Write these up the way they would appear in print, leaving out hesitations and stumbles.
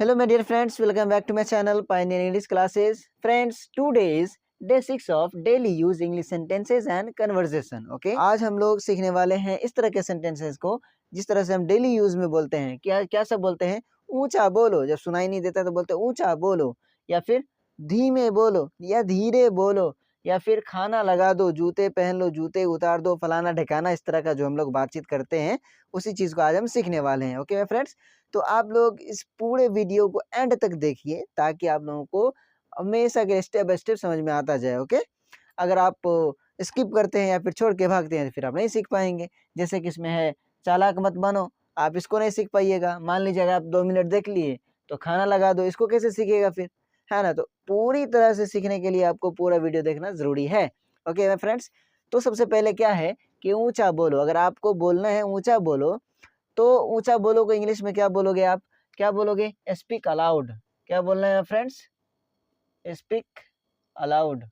Hello my dear friends, welcome back to my channel Pioneer English Classes. Friends, today is day 6 of daily use English sentences and conversation. Okay? आज हम लोग सीखने वाले हैं इस तरह के sentences को जिस तरह से हम डेली यूज में बोलते हैं। क्या क्या सब बोलते हैं? ऊंचा बोलो, जब सुनाई नहीं देता तो बोलते हैं ऊंचा बोलो, या फिर धीमे बोलो या धीरे बोलो, या फिर खाना लगा दो, जूते पहन लो, जूते उतार दो, फलाना ढकाना। इस तरह का जो हम लोग बातचीत करते हैं उसी चीज को आज हम सीखने वाले हैं। ओके फ्रेंड्स, तो आप लोग इस पूरे वीडियो को एंड तक देखिए ताकि आप लोगों को हमेशा के स्टेप बाय स्टेप समझ में आता जाए। ओके, अगर आप स्किप करते हैं या फिर छोड़ के भागते हैं तो फिर आप नहीं सीख पाएंगे। जैसे कि इसमें है चालाक मत बनो, आप इसको नहीं सीख पाइएगा। मान लीजिए अगर आप 2 मिनट देख लिए तो खाना लगा दो, इसको कैसे सीखिएगा फिर, है ना। तो पूरी तरह से सीखने के लिए आपको पूरा वीडियो देखना जरूरी है। ओके माय फ्रेंड्स, तो सबसे पहले क्या है कि ऊंचा बोलो। अगर आपको बोलना है ऊंचा बोलो तो ऊंचा बोलो को इंग्लिश में क्या बोलोगे आप? क्या बोलोगे? Speak allowed. क्या बोलना है फ्रेंड्स? Speak allowed.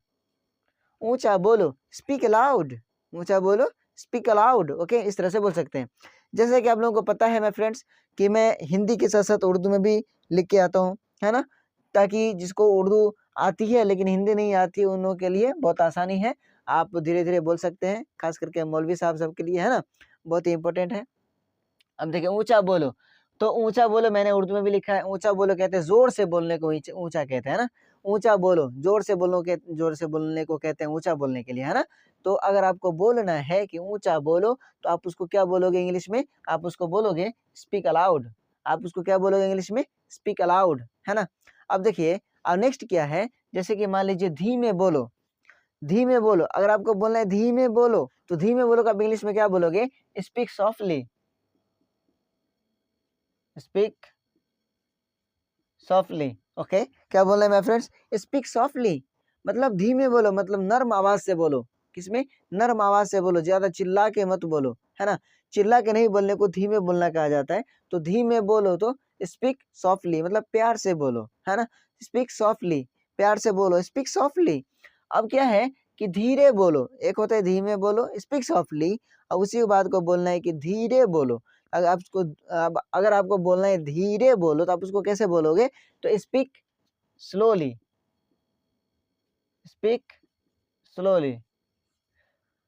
ऊंचा बोलो, स्पीक अलाउड। ऊंचा बोलो, स्पीक अलाउड। ओके, इस तरह से बोल सकते हैं। जैसे कि आप लोगों को पता है मैं फ्रेंड्स कि मैं हिंदी के साथ साथ उर्दू में भी लिख के आता हूँ, है ना, ताकि जिसको उर्दू आती है लेकिन हिंदी नहीं आती है उन लोगों के लिए बहुत आसानी है। आप धीरे धीरे बोल सकते हैं, खास करके मौलवी साहब सबके लिए, है ना, बहुत ही इंपॉर्टेंट है। अब देखिए ऊंचा बोलो, तो ऊंचा बोलो मैंने उर्दू में भी लिखा है। ऊंचा बोलो कहते हैं जोर से बोलने को ऊंचा कहते हैं ना। ऊंचा बोलो, जोर से बोलने को कहते हैं ऊंचा बोलने के लिए, है ना। तो अगर आपको बोलना है कि ऊंचा बोलो तो आप उसको क्या बोलोगे इंग्लिश में? आप उसको बोलोगे स्पीक अलाउड। आप उसको क्या बोलोगे इंग्लिश में? स्पीक अलाउड, है ना। अब देखिए, अब नेक्स्ट क्या है, जैसे कि मान लीजिए धीमे बोलो। धीमे बोलो, अगर आपको बोलना है धीमे बोलो तो धीमे बोलो का आप इंग्लिश में क्या बोलोगे? Speak softly. Speak softly. Okay, क्या बोलना है माय फ्रेंड्स? स्पीक सॉफ्टली, मतलब धीमे बोलो, मतलब नर्म आवाज से बोलो। किसमें? नर्म आवाज से बोलो, ज्यादा चिल्ला के मत बोलो, है ना। चिल्ला के नहीं बोलने को धीमे बोलना कहा जाता है। तो धीमे बोलो तो स्पीक सॉफ्टली, मतलब प्यार से बोलो, है ना। स्पीक सॉफ्टली, प्यार से बोलो, स्पीक सॉफ्टली। अब क्या है कि धीरे बोलो, एक होता है धीमे बोलो, स्पीक सॉफ्टली, और उसी बात को बोलना है कि धीरे बोलो। अगर आपको बोलना है धीरे बोलो तो आप उसको कैसे बोलोगे? तो स्पीक स्लोली। स्पीक स्लोली,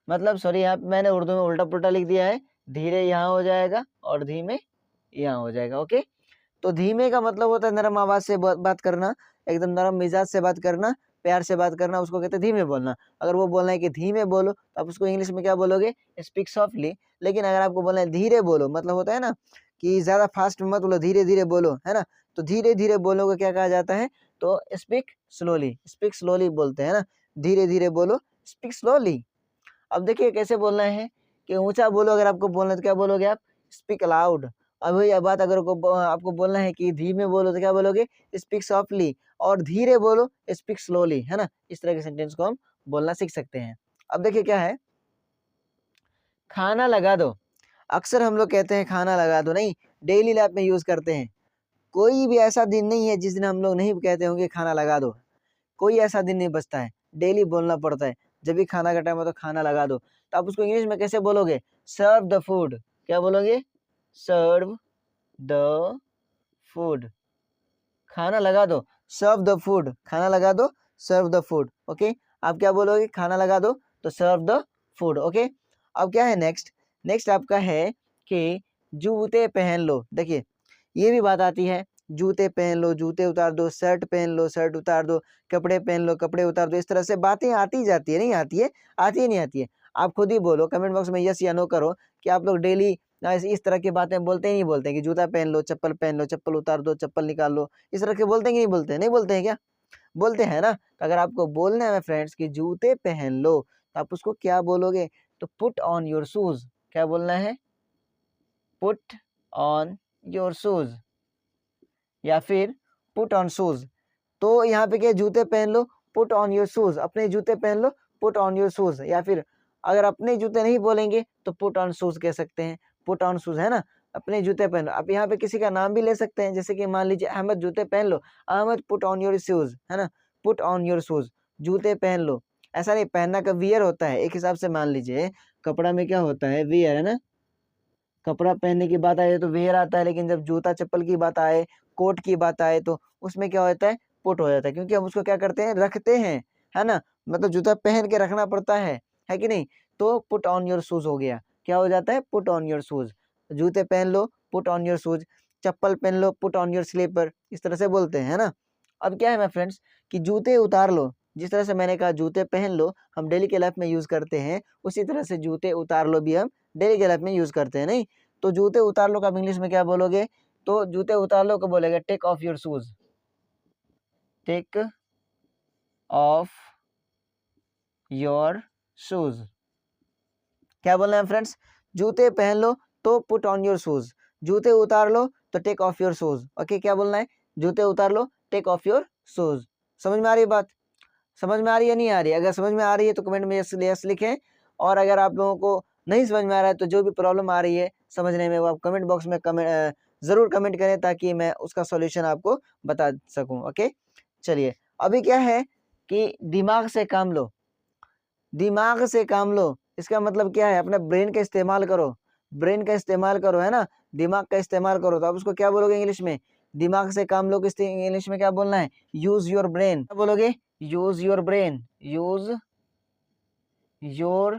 मतलब सॉरी, यहाँ पे मैंने उर्दू में उल्टा पुल्टा लिख दिया है। धीरे यहाँ हो जाएगा और धीमे यहाँ हो जाएगा। ओके, तो धीमे का मतलब होता है नरम आवाज से बात करना, एकदम नरम मिजाज से बात करना, प्यार से बात करना, उसको कहते हैं धीमे बोलना। अगर वो बोलना है कि धीमे बोलो तो आप उसको इंग्लिश में क्या बोलोगे? Speak softly. लेकिन अगर आपको बोलना है धीरे बोलो, मतलब होता है ना कि ज्यादा फास्ट मत बोलो, धीरे धीरे बोलो, है ना। तो धीरे धीरे बोलो को क्या कहा जाता है? तो स्पीक स्लोली। स्पीक स्लोली बोलते हैं ना, धीरे धीरे बोलो, स्पीक स्लोली। अब देखिए कैसे बोलना है कि ऊंचा बोलो, अगर आपको बोलना है तो क्या बोलोगे आप? Speak allowed. अब वही बात अगर आपको बोलना है कि धीमे बोलो तो क्या बोलोगे? Speak softly. और धीरे बोलो, स्पीक स्लोली, है ना। इस तरह के सेंटेंस को हम बोलना सीख सकते हैं। अब देखिए क्या है, खाना लगा दो। अक्सर हम लोग कहते हैं खाना लगा दो, नहीं, डेली लाइफ में यूज करते हैं। कोई भी ऐसा दिन नहीं है जिस दिन हम लोग नहीं कहते होंगे खाना लगा दो। कोई ऐसा दिन नहीं बचता है, डेली बोलना पड़ता है। जब भी खाना का टाइम हो तो खाना लगा दो। तो आप उसको इंग्लिश में कैसे बोलोगे? Serve the food. क्या बोलोगे? Serve the food. खाना लगा दो, सर्व द फूड। खाना लगा दो, सर्व द फूड। ओके, आप क्या बोलोगे? खाना लगा दो तो सर्व द फूड। ओके, अब क्या है नेक्स्ट? नेक्स्ट आपका है कि जूते पहन लो। देखिए ये भी बात आती है, जूते पहन लो, जूते उतार दो, शर्ट पहन लो, शर्ट उतार दो, कपड़े पहन लो, कपड़े उतार दो। इस तरह से बातें आती जाती है, नहीं आती है? आती है नहीं आती है? आप खुद ही बोलो, कमेंट बॉक्स में यस या नो करो कि आप लोग डेली इस तरह की बातें बोलते ही नहीं बोलते हैं कि जूता पहन लो, चप्पल उतार दो, चप्पल निकाल लो। इस तरह के बोलते हैं कि नहीं बोलते हैं? नहीं बोलते हैं क्या? बोलते हैं ना। तो अगर आपको बोलना है फ्रेंड्स कि जूते पहन लो तो आप उसको क्या बोलोगे? तो पुट ऑन योर शूज। क्या बोलना है? पुट ऑन योर शूज, या फिर पुट ऑन शूज। तो यहाँ पे क्या, जूते पहन लो, पुट ऑन योर शूज, अपने जूते पहन लो, पुट ऑन योर शूज। या फिर अगर अपने जूते नहीं बोलेंगे तो पुट ऑन शूज कह सकते हैं। पुट ऑन शूज, है ना, अपने जूते पहन लो। आप यहाँ पे किसी का नाम भी ले सकते हैं, जैसे कि मान लीजिए अहमद जूते पहन लो, Ahmed put on your shoes, है ना, पुट ऑन योर शूज, जूते पहन लो। ऐसा नहीं, पहनना का वियर होता है एक हिसाब से। मान लीजिए कपड़ा में क्या होता है? वियर, है ना। कपड़ा पहनने की बात आए तो वेयर आता है, लेकिन जब जूता चप्पल की बात आए, कोट की बात आए तो उसमें क्या होता है, पुट हो जाता है, क्योंकि हम उसको क्या करते हैं, रखते हैं, है ना, मतलब जूता पहन के रखना पड़ता है कि नहीं। तो पुट ऑन योर शूज हो गया, क्या हो जाता है, पुट ऑन योर शूज। जूते पहन लो, पुट ऑन योर शूज। चप्पल पहन लो, पुट ऑन योर स्लीपर, इस तरह से बोलते हैं, है ना। अब क्या है माय फ्रेंड्स कि जूते उतार लो, जिस तरह से मैंने कहा जूते पहन लो हम डेली के लाइफ में यूज करते हैं, उसी तरह से जूते उतार लो भी हम डेली के लाइफ में यूज करते हैं, नहीं। तो जूते उतार लो का आप इंग्लिश में क्या बोलोगे, तो जूते उतार लो को बोलेगा take off your shoes, take off your shoes. क्या बोलना है फ्रेंड्स, जूते पहन लो तो पुट ऑन योर शूज, जूते उतार लो तो take off your shoes. Okay, क्या बोलना है, जूते उतार लो, टेक ऑफ योर शूज। समझ में आ रही है बात, समझ में आ रही है, नहीं आ रही है? अगर समझ में आ रही है तो कमेंट में यस लिखें, और अगर आप लोगों को नहीं समझ में आ रहा है तो जो भी प्रॉब्लम आ रही है समझने में, वो आप कमेंट बॉक्स में जरूर कमेंट करें, ताकि मैं उसका सॉल्यूशन आपको बता सकूं। ओके, चलिए अभी क्या है कि दिमाग से काम लो, दिमाग से काम लो, इसका मतलब क्या है, अपने ब्रेन का इस्तेमाल करो, ब्रेन का इस्तेमाल करो, है ना, दिमाग का इस्तेमाल करो। तो आप उसको क्या बोलोगे इंग्लिश में, दिमाग से काम लो, किस इंग्लिश में क्या बोलना है, यूज योर ब्रेन। क्या बोलोगे, use your brain, use your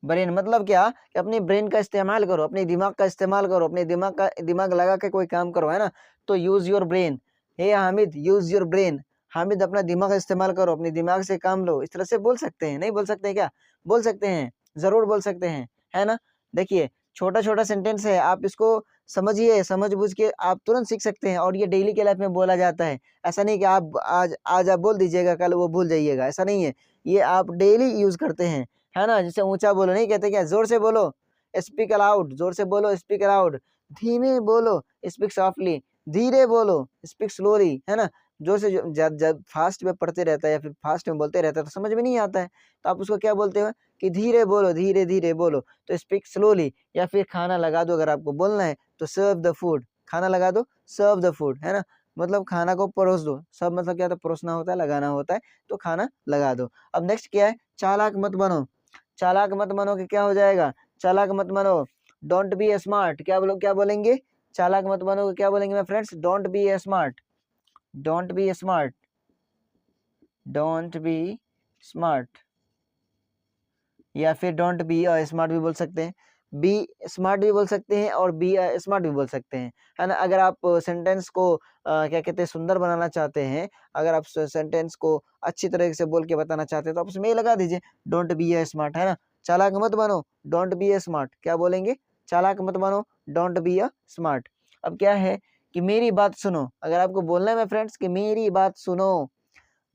brain. मतलब क्या कि अपने ब्रेन का इस्तेमाल करो, अपने दिमाग का इस्तेमाल करो, अपने दिमाग लगा के कोई काम करो, है ना। तो use your brain, hey Hamid use your brain, Hamid अपना दिमाग का इस्तेमाल करो, अपने दिमाग से काम लो, इस तरह से बोल सकते हैं, नहीं बोल सकते क्या, बोल सकते हैं, जरूर बोल सकते हैं, है ना। देखिए छोटा छोटा सेंटेंस है, आप इसको समझिए, समझ बुझ के आप तुरंत सीख सकते हैं, और ये डेली के लाइफ में बोला जाता है। ऐसा नहीं कि आप आज आप बोल दीजिएगा, कल वो भूल जाइएगा, ऐसा नहीं है, ये आप डेली यूज करते हैं, है ना। जैसे ऊंचा बोलो नहीं कहते क्या, जोर से बोलो, स्पीक अलाउड, जोर से बोलो, स्पीक अलाउड। धीमे बोलो, स्पीक सॉफ्टली। धीरे बोलो, स्पीक स्लोली, है ना। जोर से जब जब फास्ट में पढ़ते रहता है या फिर फास्ट में बोलते रहता है तो समझ में नहीं आता है, तो आप उसको क्या बोलते हो कि धीरे बोलो, धीरे धीरे बोलो, तो स्पीक स्लोली। या फिर खाना लगा दो, अगर आपको बोलना है तो सर्व द फूड, खाना लगा दो, सर्व द फूड, है ना, मतलब खाना को परोस दो। सब मतलब क्या होता है, परोसना होता है, लगाना होता है, तो खाना लगा दो। अब नेक्स्ट क्या है, चालाक मत बनो, चालाक मत बनो कि क्या हो जाएगा, चालाक मत बनो, डोंट बी स्मार्ट। क्या बोलेंगे, चालाक मत बनो क्या बोलेंगे मैं friends, don't be smart, don't be smart, don't be smart, या फिर डोंट बी स्मार्ट भी बोल सकते हैं, बी स्मार्ट भी बोल सकते हैं, और बी स्मार्ट भी बोल सकते हैं, है ना। अगर आप सेंटेंस को क्या कहते हैं, सुंदर बनाना चाहते हैं, अगर आप सेंटेंस को अच्छी तरह से बोल के बताना चाहते हैं तो आप उसमें ये लगा दीजिए, डोंट बी स्मार्ट, है ना। चालाक मत बनो, डोंट बी स्मार्ट, क्या बोलेंगे, चालाक मत बनो, डोंट बी स्मार्ट। अब क्या है कि मेरी बात सुनो, अगर आपको बोलना है मैं फ्रेंड्स कि मेरी बात सुनो,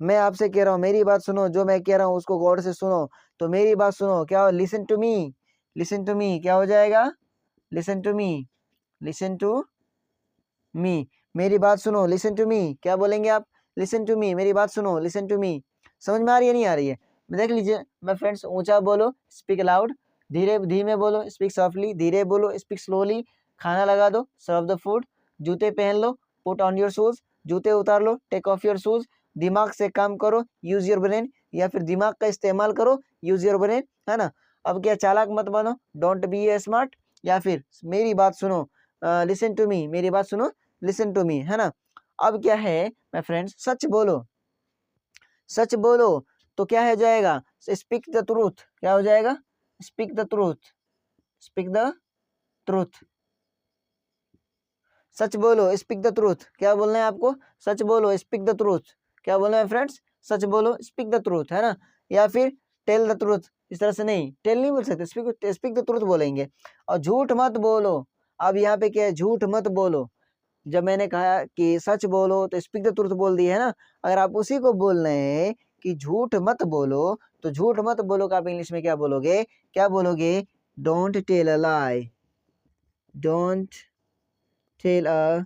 मैं आपसे कह रहा हूँ मेरी बात सुनो, जो मैं कह रहा हूँ उसको गौर से सुनो, तो मेरी बात सुनो, क्या हो, listen to me, listen to me, क्या हो जाएगा, listen to me, listen to me, मेरी बात सुनो, लिसन टू मी, क्या बोलेंगे आप, लिसन टू मी, मेरी बात सुनो, लिसन टू मी। समझ में आ रही है, नहीं आ रही है, देख लीजिए मैं फ्रेंड्स, ऊंचा बोलो, स्पीक लाउड, धीरे धीमे बोलो, स्पीक सॉफ्टली, धीरे बोलो, स्पीक स्लोली, खाना लगा दो, सर्व द फूड, जूते पहन लो, पुट ऑन योर शूज, जूते उतार लो, टेक ऑफ योर शूज, दिमाग से काम करो, यूज योर ब्रेन, या फिर दिमाग का इस्तेमाल करो, यूज योर ब्रेन, है ना। अब क्या, चालाक मत बनो, डोंट बी ए स्मार्ट, या फिर मेरी बात सुनो, लिसन टू मी, मेरी बात सुनो, लिसन टू मी, है ना। अब क्या है माय फ्रेंड्स, सच बोलो, सच बोलो, तो क्या हो जाएगा, स्पीक द ट्रूथ, क्या हो जाएगा, speak the truth, speak the truth, सच बोलो, स्पीक द ट्रूथ, क्या बोलना है आपको, सच बोलो, स्पीक द ट्रूथ, क्या बोलना है फ्रेंड्स, सच बोलो, स्पीक द ट्रूथ, है ना। या फिर टेल द ट्रूथ, इस तरह से नहीं, टेल नहीं बोल सकते, स्पीक द ट्रूथ बोलेंगे। और झूठ मत बोलो, अब यहाँ पे क्या है, झूठ मत बोलो, जब मैंने कहा कि सच बोलो तो स्पीक द ट्रूथ बोल दिया है ना, अगर आप उसी को बोल रहे हैं कि झूठ मत बोलो, तो झूठ मत बोलो का आप इंग्लिश में क्या बोलोगे, क्या बोलोगे, don't tell a lie, don't tell a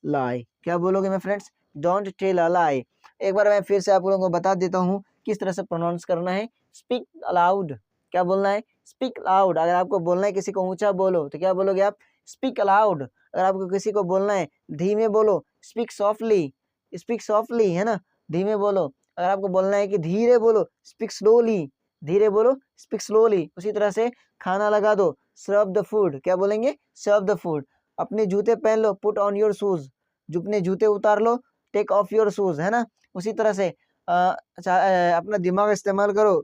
lie, क्या बोलोगे मैं friends, don't tell a lie. एक बार मैं फिर से आप लोगों को बता देता हूँ किस तरह से प्रोनाउंस करना है, स्पीक अलाउड, क्या बोलना है, स्पीक अलाउड। अगर आपको बोलना है किसी को ऊंचा बोलो तो क्या बोलोगे आप, स्पीक अलाउड। अगर आपको किसी को बोलना है धीमे बोलो, स्पीक सॉफ्टली, स्पीक सॉफ्टली, है ना, धीमे बोलो। अगर आपको बोलना है कि धीरे बोलो, स्पीक स्लोली, धीरे बोलो, स्पीक स्लोली। उसी तरह से खाना लगा दो, सर्व द फूड, क्या बोलेंगे, सर्व द फूड। अपने जूते पहन लो, पुट ऑन योर शूज, अपने जूते उतार लो, टेक ऑफ योर शूज, है ना। उसी तरह से अपना दिमाग इस्तेमाल करो,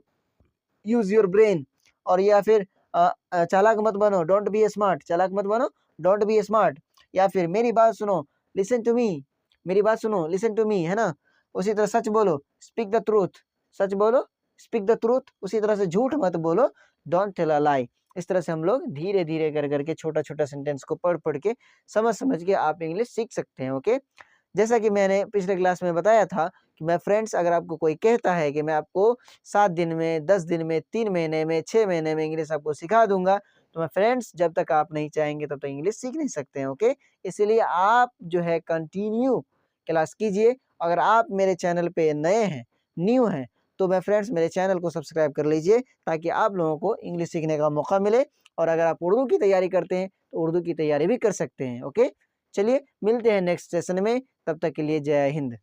यूज योर ब्रेन। और या फिर चालाक मत बनो, डोंट बी स्मार्ट, चालाक मत बनो, डोंट बी स्मार्ट। या फिर मेरी बात सुनो, लिसन टू मी, मेरी बात सुनो, लिसन टू मी, है ना। उसी तरह सच बोलो, स्पीक द ट्रूथ, सच बोलो, स्पीक द ट्रूथ। उसी तरह से झूठ मत बोलो, डोंट टेल अ लाई। इस तरह से हम लोग धीरे धीरे कर करके छोटा छोटा सेंटेंस को पढ़ पढ़ के समझ समझ के आप इंग्लिश सीख सकते हैं। ओके, जैसा कि मैंने पिछले क्लास में बताया था कि मैं फ्रेंड्स, अगर आपको कोई कहता है कि मैं आपको 7 दिन में, 10 दिन में, 3 महीने में, 6 महीने में इंग्लिश आपको सिखा दूंगा, तो मैं फ्रेंड्स, जब तक आप नहीं चाहेंगे तब तक इंग्लिश सीख नहीं सकते हैं। ओके, इसीलिए आप जो है कंटिन्यू क्लास कीजिए। अगर आप मेरे चैनल पे नए हैं, न्यू हैं, तो मैं फ्रेंड्स मेरे चैनल को सब्सक्राइब कर लीजिए ताकि आप लोगों को इंग्लिश सीखने का मौका मिले। और अगर आप उर्दू की तैयारी करते हैं तो उर्दू की तैयारी भी कर सकते हैं। ओके, चलिए मिलते हैं नेक्स्ट सेशन में, तब तक के लिए जय हिंद।